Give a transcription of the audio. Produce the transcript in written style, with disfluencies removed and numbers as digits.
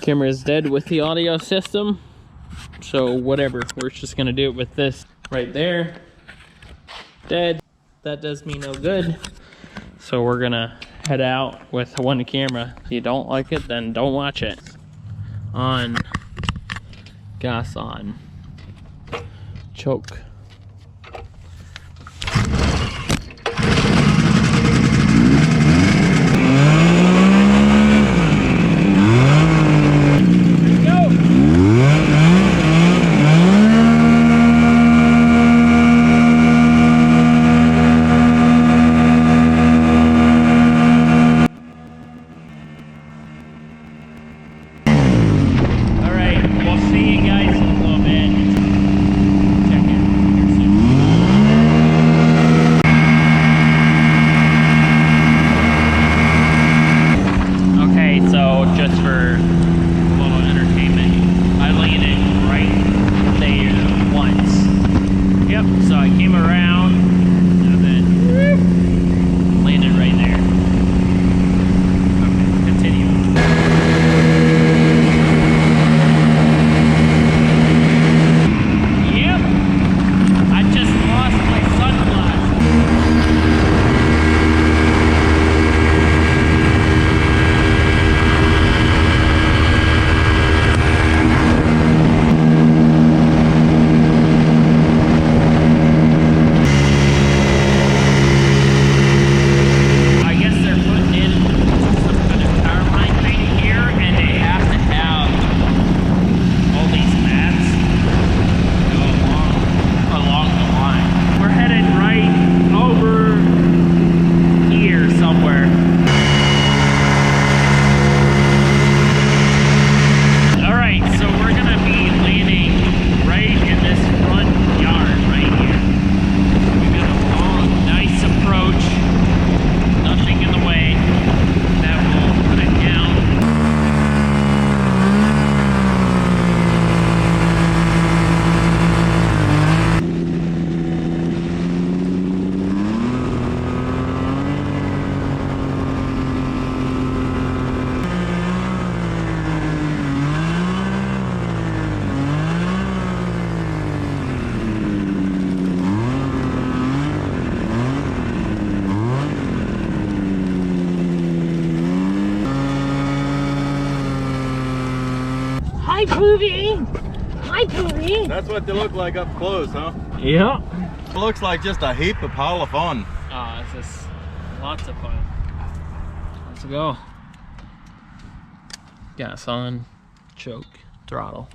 Camera is dead with the audio system, so whatever, we're just gonna do it with this right there. Dead. That does me no good, so we're gonna head out with one camera. If you don't like it, then don't watch it. On, gas on, choke. Hi, Poopy! Hi, Poopy! That's what they look like up close, huh? Yeah. It looks like just a heap of pile of fun. Ah, this is lots of fun. Let's go. Gas on, choke, throttle.